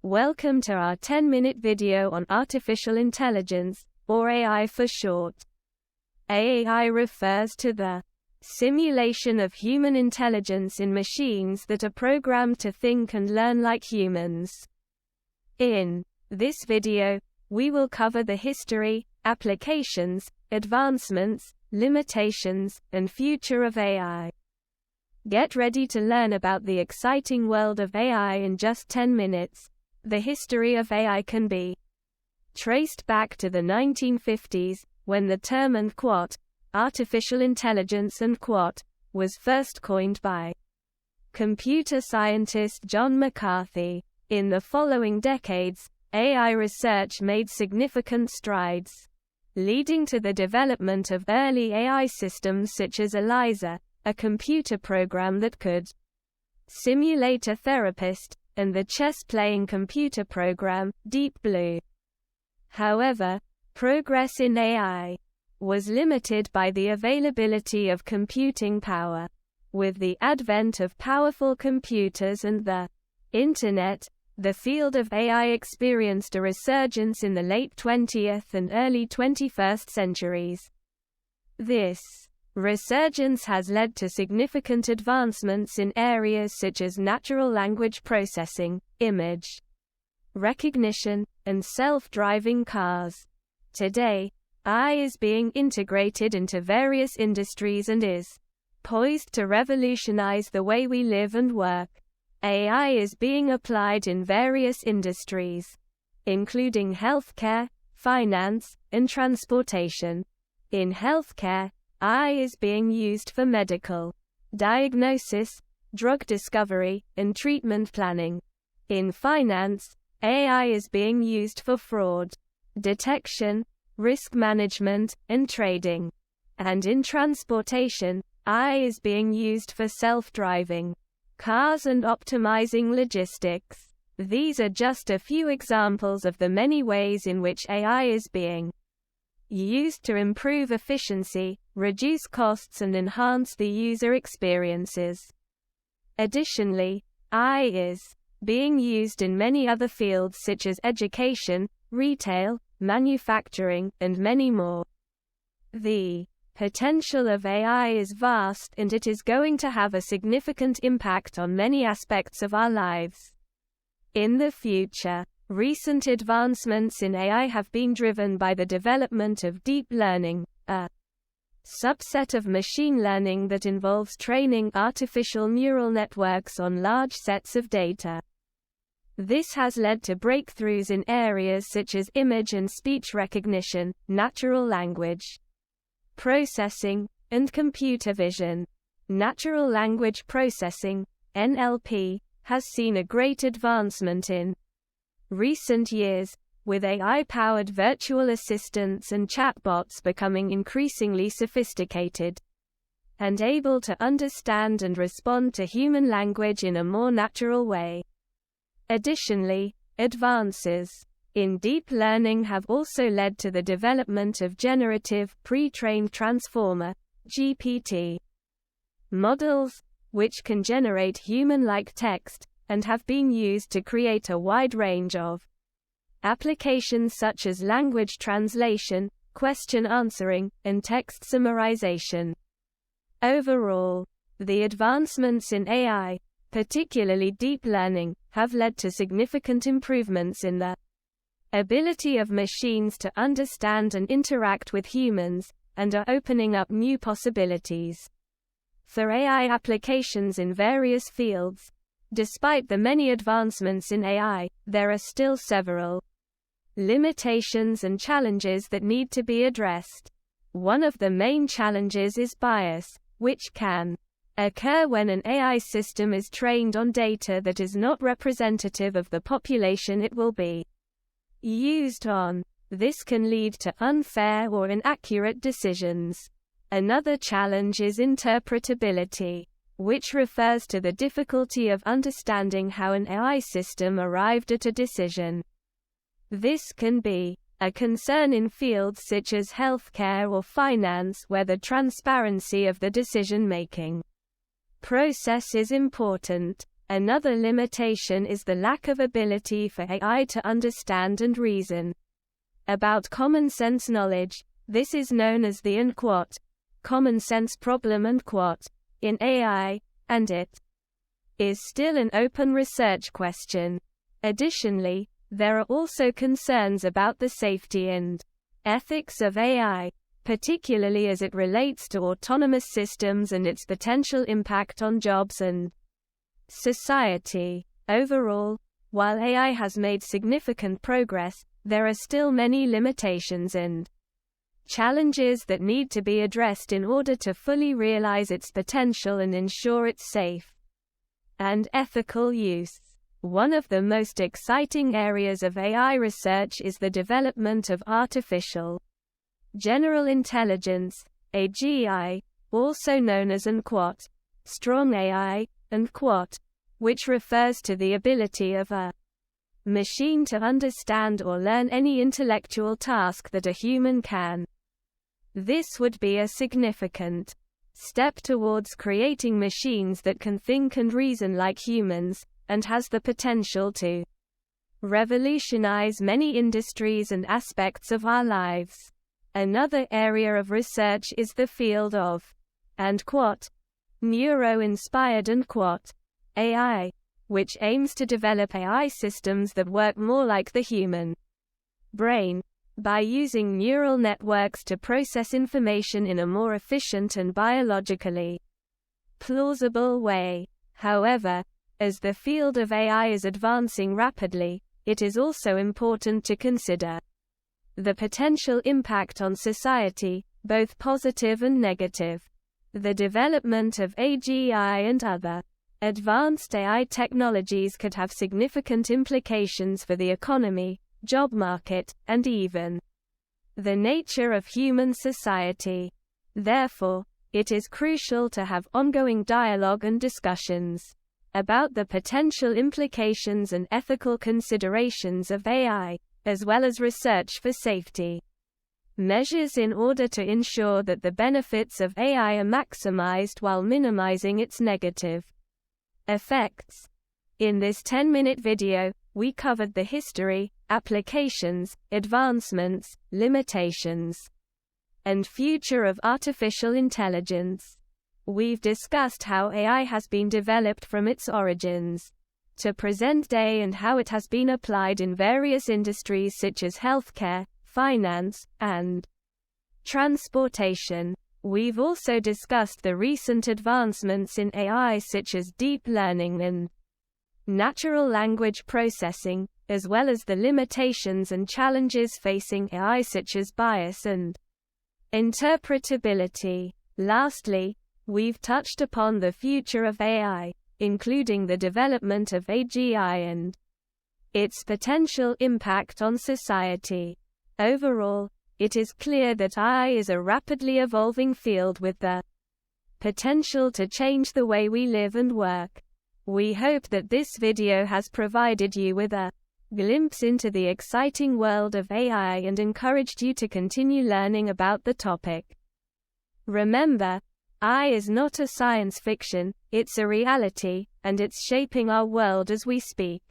Welcome to our 10-minute video on artificial intelligence, or AI for short. AI refers to the simulation of human intelligence in machines that are programmed to think and learn like humans. In this video, we will cover the history, applications, advancements, limitations, and future of AI. Get ready to learn about the exciting world of AI in just 10 minutes. The history of AI can be traced back to the 1950s, when the term artificial intelligence was first coined by computer scientist John McCarthy. In the following decades, AI research made significant strides, leading to the development of early AI systems such as ELIZA, a computer program that could simulate a therapist, and the chess-playing computer program, Deep Blue. However, progress in AI was limited by the availability of computing power. With the advent of powerful computers and the Internet, the field of AI experienced a resurgence in the late 20th and early 21st centuries. This resurgence has led to significant advancements in areas such as natural language processing, image recognition, and self-driving cars. Today, AI is being integrated into various industries and is poised to revolutionize the way we live and work. AI is being applied in various industries, including healthcare, finance, and transportation. In healthcare, AI is being used for medical diagnosis, drug discovery, and treatment planning. In finance, AI is being used for fraud detection, risk management, and trading. And in transportation, AI is being used for self-driving cars and optimizing logistics. These are just a few examples of the many ways in which AI is being used to improve efficiency, reduce costs, and enhance the user experiences. Additionally, AI is being used in many other fields such as education, retail, manufacturing, and many more. The potential of AI is vast, and it is going to have a significant impact on many aspects of our lives. In the future, recent advancements in AI have been driven by the development of deep learning, a subset of machine learning that involves training artificial neural networks on large sets of data. This has led to breakthroughs in areas such as image and speech recognition, natural language processing, and computer vision. Natural language processing, NLP, has seen a great advancement in recent years, with AI-powered virtual assistants and chatbots becoming increasingly sophisticated and able to understand and respond to human language in a more natural way. Additionally, advances in deep learning have also led to the development of generative, pre-trained transformer, GPT, models, which can generate human-like text, and have been used to create a wide range of applications such as language translation, question answering, and text summarization. Overall, the advancements in AI, particularly deep learning, have led to significant improvements in the ability of machines to understand and interact with humans, and are opening up new possibilities for AI applications in various fields. Despite the many advancements in AI, there are still several limitations and challenges that need to be addressed. One of the main challenges is bias, which can occur when an AI system is trained on data that is not representative of the population it will be used on. This can lead to unfair or inaccurate decisions. Another challenge is interpretability, which refers to the difficulty of understanding how an AI system arrived at a decision. This can be a concern in fields such as healthcare or finance, where the transparency of the decision-making process is important. Another limitation is the lack of ability for AI to understand and reason about common sense knowledge. This is known as the common sense problem in AI, and it is still an open research question. Additionally, there are also concerns about the safety and ethics of AI, particularly as it relates to autonomous systems and its potential impact on jobs and society. Overall, while AI has made significant progress, there are still many limitations and challenges that need to be addressed in order to fully realize its potential and ensure its safe and ethical use. One of the most exciting areas of AI research is the development of artificial general intelligence, AGI, also known as strong AI, and which refers to the ability of a machine to understand or learn any intellectual task that a human can. This would be a significant step towards creating machines that can think and reason like humans, and has the potential to revolutionize many industries and aspects of our lives. Another area of research is the field of neuro-inspired AI, which aims to develop AI systems that work more like the human brain, by using neural networks to process information in a more efficient and biologically plausible way. However, as the field of AI is advancing rapidly, it is also important to consider the potential impact on society, both positive and negative. The development of AGI and other advanced AI technologies could have significant implications for the economy, job market, and even the nature of human society. Therefore, it is crucial to have ongoing dialogue and discussions about the potential implications and ethical considerations of AI, as well as research for safety measures in order to ensure that the benefits of AI are maximized while minimizing its negative effects. In this 10-minute video, we covered the history, applications, advancements, limitations, and future of artificial intelligence. We've discussed how AI has been developed from its origins to present day and how it has been applied in various industries such as healthcare, finance, and transportation. We've also discussed the recent advancements in AI such as deep learning and natural language processing, as well as the limitations and challenges facing AI such as bias and interpretability. Lastly, we've touched upon the future of AI, including the development of AGI and its potential impact on society. Overall, it is clear that AI is a rapidly evolving field with the potential to change the way we live and work. We hope that this video has provided you with a glimpse into the exciting world of AI and encouraged you to continue learning about the topic. Remember, AI is not a science fiction, it's a reality, and it's shaping our world as we speak.